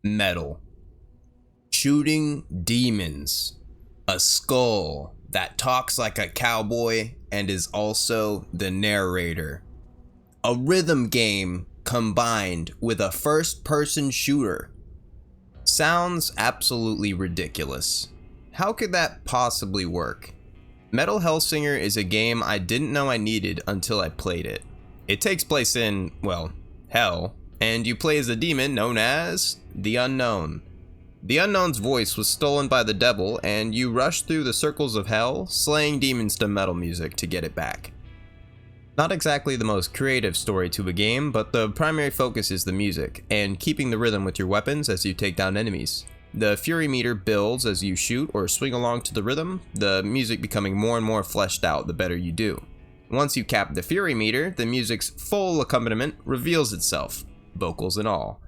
Metal. Shooting demons. A skull that talks like a cowboy and is also the narrator. A rhythm game combined with a first-person shooter. Sounds absolutely ridiculous. How could that possibly work? Metal Hellsinger is a game I didn't know I needed until I played it. It takes place in, well, hell, and you play as a demon known as the Unknown. The Unknown's voice was stolen by the devil, and you rush through the circles of hell, slaying demons to metal music to get it back. Not exactly the most creative story to a game, but the primary focus is the music, and keeping the rhythm with your weapons as you take down enemies. The fury meter builds as you shoot or swing along to the rhythm, the music becoming more and more fleshed out the better you do. Once you cap the fury meter, the music's full accompaniment reveals itself, vocals and all.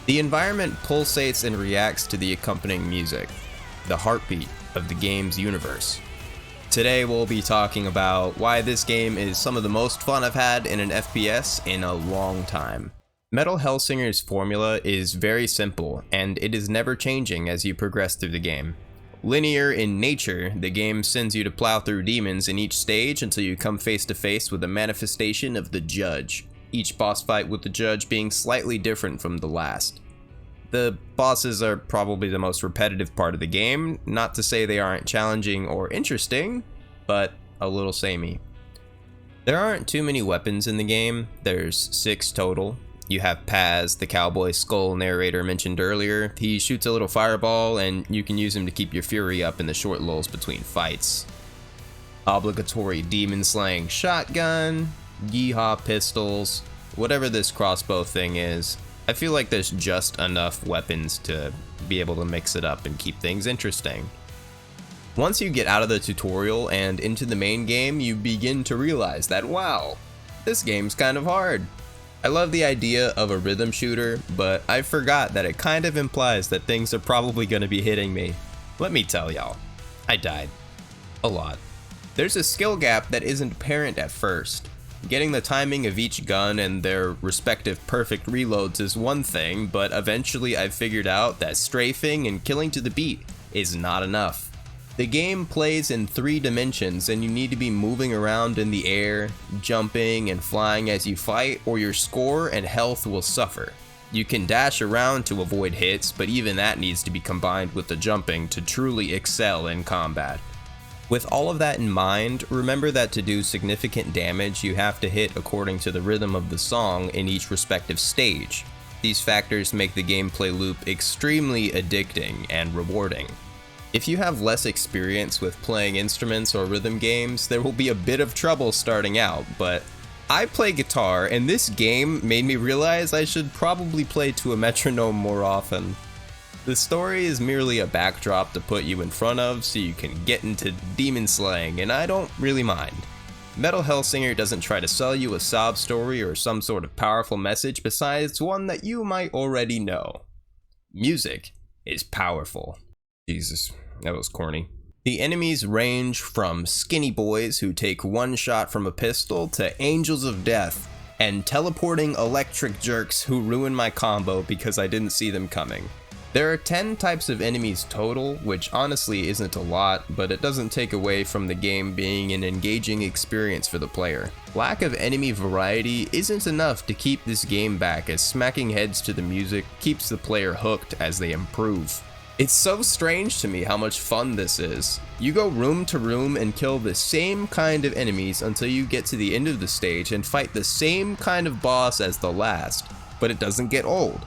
The environment pulsates and reacts to the accompanying music, the heartbeat of the game's universe. Today we'll be talking about why this game is some of the most fun I've had in an FPS in a long time. Metal Hellsinger's formula is very simple, and it is never changing as you progress through the game. Linear in nature, the game sends you to plow through demons in each stage until you come face to face with a manifestation of the Judge, each boss fight with the Judge being slightly different from the last. The bosses are probably the most repetitive part of the game, not to say they aren't challenging or interesting, but a little samey. There aren't too many weapons in the game, there's 6 total. You have Paz, the cowboy skull narrator mentioned earlier. He shoots a little fireball and you can use him to keep your fury up in the short lulls between fights. Obligatory demon slaying shotgun, yeehaw pistols, whatever this crossbow thing is. I feel like there's just enough weapons to be able to mix it up and keep things interesting. Once you get out of the tutorial and into the main game, you begin to realize that, wow, this game's kind of hard. I love the idea of a rhythm shooter, but I forgot that it kind of implies that things are probably going to be hitting me. Let me tell y'all, I died. A lot. There's a skill gap that isn't apparent at first. Getting the timing of each gun and their respective perfect reloads is one thing, but eventually I figured out that strafing and killing to the beat is not enough. The game plays in 3 dimensions and you need to be moving around in the air, jumping and flying as you fight, or your score and health will suffer. You can dash around to avoid hits, but even that needs to be combined with the jumping to truly excel in combat. With all of that in mind, remember that to do significant damage, you have to hit according to the rhythm of the song in each respective stage. These factors make the gameplay loop extremely addicting and rewarding. If you have less experience with playing instruments or rhythm games, there will be a bit of trouble starting out, but I play guitar and this game made me realize I should probably play to a metronome more often. The story is merely a backdrop to put you in front of so you can get into demon slaying, and I don't really mind. Metal Hellsinger doesn't try to sell you a sob story or some sort of powerful message besides one that you might already know. Music is powerful. Jesus, that was corny. The enemies range from skinny boys who take one shot from a pistol to angels of death and teleporting electric jerks who ruin my combo because I didn't see them coming. There are 10 types of enemies total, which honestly isn't a lot, but it doesn't take away from the game being an engaging experience for the player. Lack of enemy variety isn't enough to keep this game back, as smacking heads to the music keeps the player hooked as they improve. It's so strange to me how much fun this is. You go room to room and kill the same kind of enemies until you get to the end of the stage and fight the same kind of boss as the last, but it doesn't get old.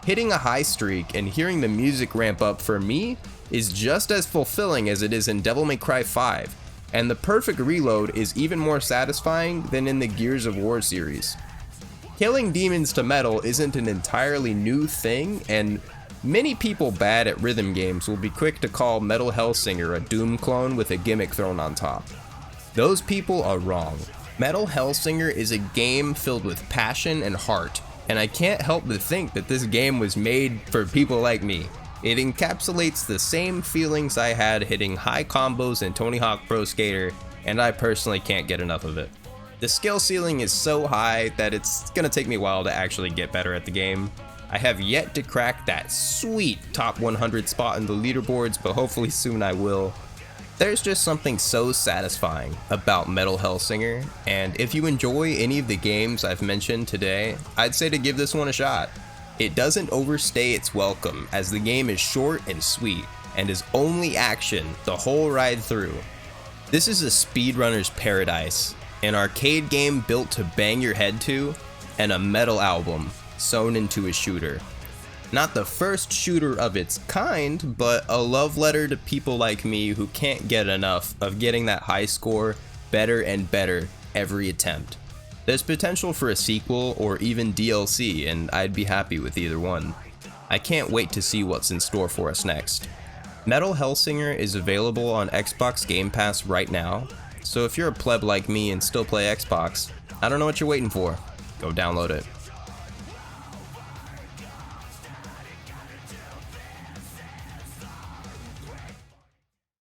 Hitting a high streak and hearing the music ramp up for me is just as fulfilling as it is in Devil May Cry 5, and the perfect reload is even more satisfying than in the Gears of War series. Killing demons to metal isn't an entirely new thing, and many people bad at rhythm games will be quick to call Metal Hellsinger a Doom clone with a gimmick thrown on top. Those people are wrong. Metal Hellsinger is a game filled with passion and heart, and I can't help but think that this game was made for people like me. It encapsulates the same feelings I had hitting high combos in Tony Hawk Pro Skater, and I personally can't get enough of it. The skill ceiling is so high that it's gonna take me a while to actually get better at the game. I have yet to crack that sweet top 100 spot in the leaderboards, but hopefully soon I will. There's just something so satisfying about Metal Hellsinger, and if you enjoy any of the games I've mentioned today, I'd say to give this one a shot. It doesn't overstay its welcome, as the game is short and sweet, and is only action the whole ride through. This is a speedrunner's paradise, an arcade game built to bang your head to, and a metal album sewn into a shooter. Not the first shooter of its kind, but a love letter to people like me who can't get enough of getting that high score better and better every attempt. There's potential for a sequel or even DLC, and I'd be happy with either one. I can't wait to see what's in store for us next. Metal Hellsinger is available on Xbox Game Pass right now, so if you're a pleb like me and still play Xbox, I don't know what you're waiting for. Go download it.